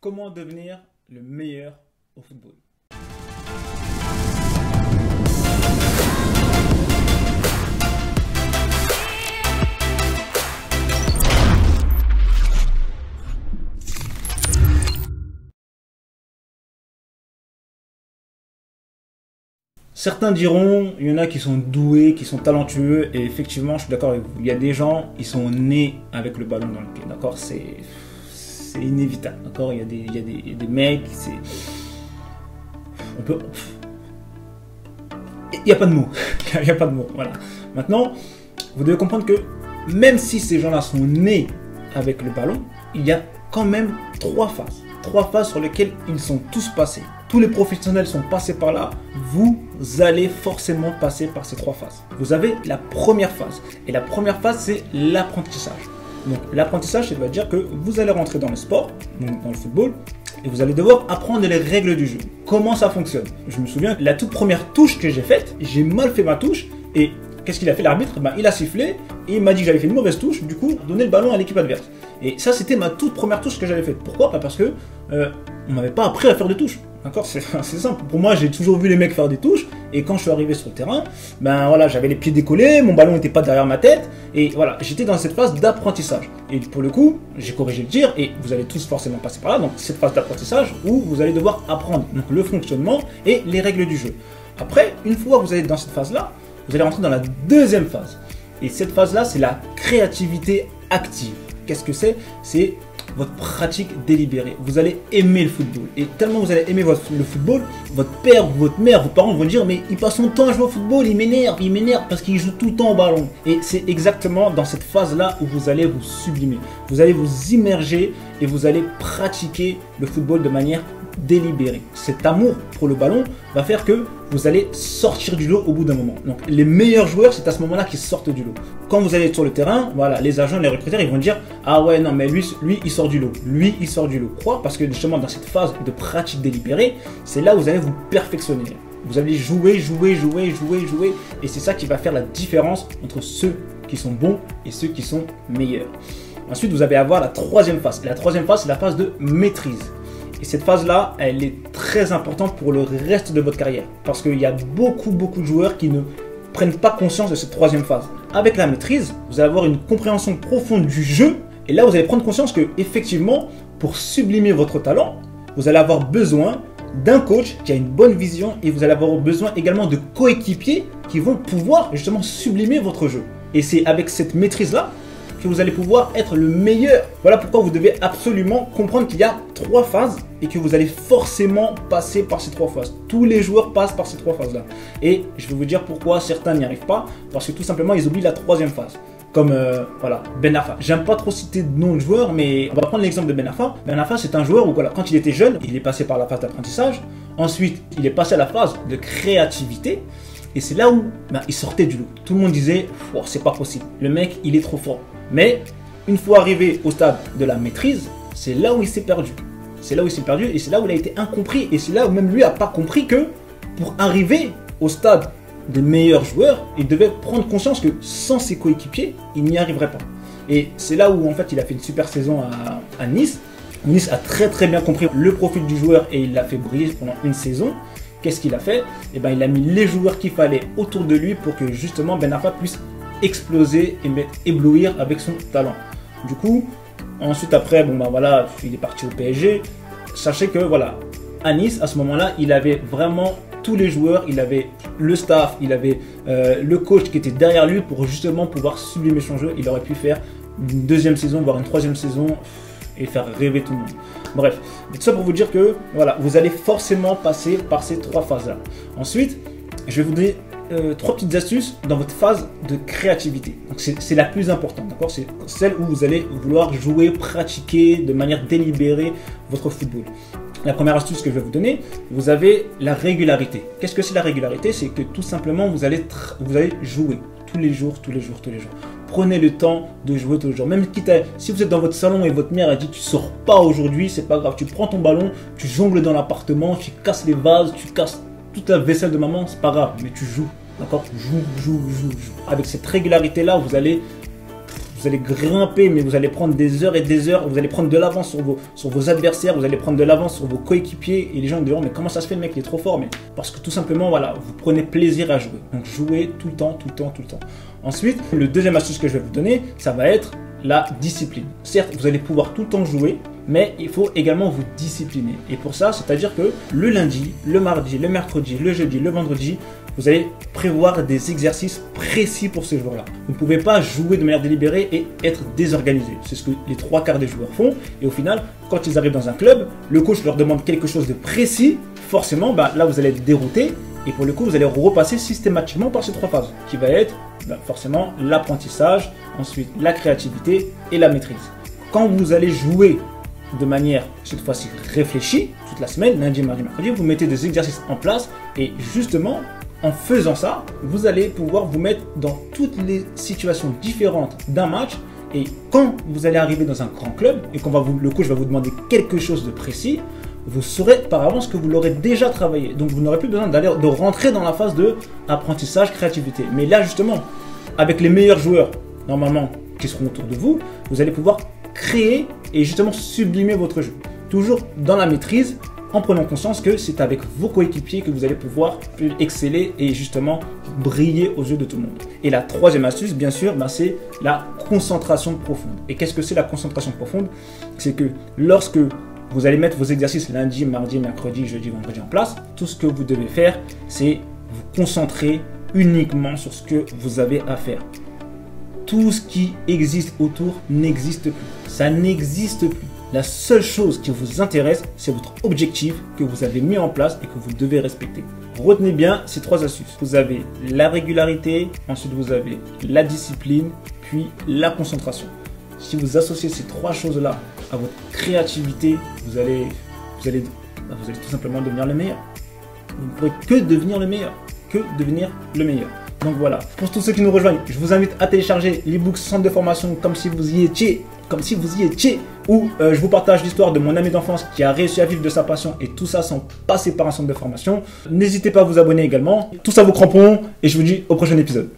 Comment devenir le meilleur au football? Certains diront, il y en a qui sont doués, qui sont talentueux, et effectivement, je suis d'accord avec vous. Il y a des gens, ils sont nés avec le ballon dans le pied, d'accord? C'est inévitable, d'accord? Il y a des mecs, c'est... On peut... Il n'y a pas de mots, il n'y a pas de mots, voilà. Maintenant, vous devez comprendre que même si ces gens-là sont nés avec le ballon, il y a quand même trois phases sur lesquelles ils sont tous passés. Tous les professionnels sont passés par là, vous allez forcément passer par ces trois phases. Vous avez la première phase, et la première phase, c'est l'apprentissage. Donc l'apprentissage, ça veut dire que vous allez rentrer dans le sport, donc dans le football, et vous allez devoir apprendre les règles du jeu. Comment ça fonctionne? Je me souviens, la toute première touche que j'ai faite, j'ai mal fait ma touche, et qu'est-ce qu'il a fait l'arbitre? Il a sifflé, et il m'a dit que j'avais fait une mauvaise touche, du coup, donner le ballon à l'équipe adverse. Et ça, c'était ma toute première touche que j'avais faite. Pourquoi? Parce que on m'avait pas appris à faire de touches. D'accord, c'est simple. Pour moi, j'ai toujours vu les mecs faire des touches, et quand je suis arrivé sur le terrain, ben voilà, j'avais les pieds décollés, mon ballon n'était pas derrière ma tête, et voilà, j'étais dans cette phase d'apprentissage. Et pour le coup, j'ai corrigé le tir, et vous allez tous forcément passer par là, donc cette phase d'apprentissage où vous allez devoir apprendre donc, le fonctionnement et les règles du jeu. Après, une fois que vous allez dans cette phase-là, vous allez rentrer dans la deuxième phase. Et cette phase-là, c'est la créativité active. Qu'est-ce que c'est? C'est votre pratique délibérée. Vous allez aimer le football. Et tellement vous allez aimer le football, votre père, votre mère, vos parents vont dire mais il passe son temps à jouer au football, il m'énerve parce qu'il joue tout le temps au ballon. Et c'est exactement dans cette phase-là où vous allez vous sublimer. Vous allez vous immerger et vous allez pratiquer le football de manière délibérée. Cet amour pour le ballon va faire que vous allez sortir du lot au bout d'un moment. Donc les meilleurs joueurs, c'est à ce moment-là qu'ils sortent du lot. Quand vous allez être sur le terrain, voilà, les agents, les recruteurs, ils vont dire ah ouais non mais lui il sort du lot, lui il sort du lot. Pourquoi? Parce que justement dans cette phase de pratique délibérée, c'est là où vous allez vous perfectionner. Vous allez jouer, et c'est ça qui va faire la différence entre ceux qui sont bons et ceux qui sont meilleurs. Ensuite, vous allez avoir la troisième phase. La troisième phase, c'est la phase de maîtrise. Et cette phase-là, elle est très importante pour le reste de votre carrière. Parce qu'il y a beaucoup de joueurs qui ne prennent pas conscience de cette troisième phase. Avec la maîtrise, vous allez avoir une compréhension profonde du jeu. Et là, vous allez prendre conscience que, effectivement, pour sublimer votre talent, vous allez avoir besoin d'un coach qui a une bonne vision. Et vous allez avoir besoin également de coéquipiers qui vont pouvoir justement sublimer votre jeu. Et c'est avec cette maîtrise-là que vous allez pouvoir être le meilleur. Voilà pourquoi vous devez absolument comprendre qu'il y a trois phases et que vous allez forcément passer par ces trois phases. Tous les joueurs passent par ces trois phases-là. Et je vais vous dire pourquoi certains n'y arrivent pas. Parce que tout simplement, ils oublient la troisième phase. Comme voilà, Ben Arfa. J'aime pas trop citer de nom de joueur, mais on va prendre l'exemple de Ben Arfa. Ben Arfa, c'est un joueur où voilà, quand il était jeune, il est passé par la phase d'apprentissage. Ensuite, il est passé à la phase de créativité. Et c'est là où il sortait du lot. Tout le monde disait, oh, c'est pas possible. Le mec, il est trop fort. Mais une fois arrivé au stade de la maîtrise, c'est là où il s'est perdu. C'est là où il s'est perdu et c'est là où il a été incompris. Et c'est là où même lui n'a pas compris que pour arriver au stade des meilleurs joueurs, il devait prendre conscience que sans ses coéquipiers, il n'y arriverait pas. Et c'est là où en fait il a fait une super saison à Nice. Nice a très bien compris le profil du joueur et il l'a fait briller pendant une saison. Qu'est-ce qu'il a fait? Eh ben, il a mis les joueurs qu'il fallait autour de lui pour que justement Ben Arfa puisse exploser et éblouir avec son talent. Du coup, ensuite après, bon ben voilà, il est parti au PSG. Sachez que voilà, à Nice, à ce moment-là, il avait vraiment tous les joueurs, il avait le staff, il avait le coach qui était derrière lui pour justement pouvoir sublimer son jeu. Il aurait pu faire une deuxième saison, voire une troisième saison et faire rêver tout le monde. Bref, tout ça pour vous dire que voilà, vous allez forcément passer par ces trois phases-là. Ensuite, je vais vous donner trois petites astuces dans votre phase de créativité. Donc c'est la plus importante, d'accord? C'est celle où vous allez vouloir jouer, pratiquer de manière délibérée votre football. La première astuce que je vais vous donner, vous avez la régularité. Qu'est-ce que c'est la régularité? C'est que tout simplement vous allez jouer tous les jours. Prenez le temps de jouer tous les jours. Même si vous êtes dans votre salon et votre mère a dit tu sors pas aujourd'hui, c'est pas grave. Tu prends ton ballon, tu jongles dans l'appartement, tu casses les vases, tu casses toute la vaisselle de maman, c'est pas grave, mais tu joues. D'accord? Joue. Avec cette régularité-là, vous allez vous allez grimper, mais vous allez prendre des heures et des heures, vous allez prendre de l'avance sur vos adversaires, vous allez prendre de l'avance sur vos coéquipiers, et les gens diront, mais comment ça se fait, le mec, il est trop fort? Mais parce que tout simplement, voilà, vous prenez plaisir à jouer. Donc jouez tout le temps, tout le temps, tout le temps. Ensuite, le deuxième astuce que je vais vous donner, ça va être la discipline. Certes, vous allez pouvoir tout le temps jouer, mais il faut également vous discipliner. Et pour ça, c'est-à-dire que le lundi, le mardi, le mercredi, le jeudi, le vendredi, vous allez prévoir des exercices précis pour ces jours-là. Vous ne pouvez pas jouer de manière délibérée et être désorganisé. C'est ce que les 3/4 des joueurs font. Et au final, quand ils arrivent dans un club, le coach leur demande quelque chose de précis. Forcément, là, vous allez être dérouté. Et pour le coup, vous allez repasser systématiquement par ces 3 phases, qui va être forcément l'apprentissage, ensuite la créativité et la maîtrise. Quand vous allez jouer de manière, cette fois-ci, réfléchie, toute la semaine, lundi, mardi, mercredi, vous mettez des exercices en place et justement, en faisant ça, vous allez pouvoir vous mettre dans toutes les situations différentes d'un match. Et quand vous allez arriver dans un grand club et le coach va vous demander quelque chose de précis, vous saurez par avance que vous l'aurez déjà travaillé. Donc vous n'aurez plus besoin de rentrer dans la phase de apprentissage, créativité. Mais là justement, avec les meilleurs joueurs, normalement, qui seront autour de vous, vous allez pouvoir créer et justement sublimer votre jeu. Toujours dans la maîtrise, en prenant conscience que c'est avec vos coéquipiers que vous allez pouvoir exceller et justement briller aux yeux de tout le monde. Et la troisième astuce, bien sûr, c'est la concentration profonde. Et qu'est-ce que c'est la concentration profonde? C'est que lorsque vous allez mettre vos exercices lundi, mardi, mercredi, jeudi, vendredi en place, tout ce que vous devez faire, c'est vous concentrer uniquement sur ce que vous avez à faire. Tout ce qui existe autour n'existe plus. Ça n'existe plus. La seule chose qui vous intéresse, c'est votre objectif que vous avez mis en place et que vous devez respecter. Retenez bien ces 3 astuces. Vous avez la régularité, ensuite vous avez la discipline, puis la concentration. Si vous associez ces 3 choses-là à votre créativité, vous allez tout simplement devenir le meilleur. Vous ne pourrez que devenir le meilleur. Que devenir le meilleur. Donc voilà, pour tous ceux qui nous rejoignent, je vous invite à télécharger l'ebook Centre de formation comme si vous y étiez, où je vous partage l'histoire de mon ami d'enfance qui a réussi à vivre de sa passion et tout ça sans passer par un centre de formation. N'hésitez pas à vous abonner également. Tout ça vos crampons et je vous dis au prochain épisode.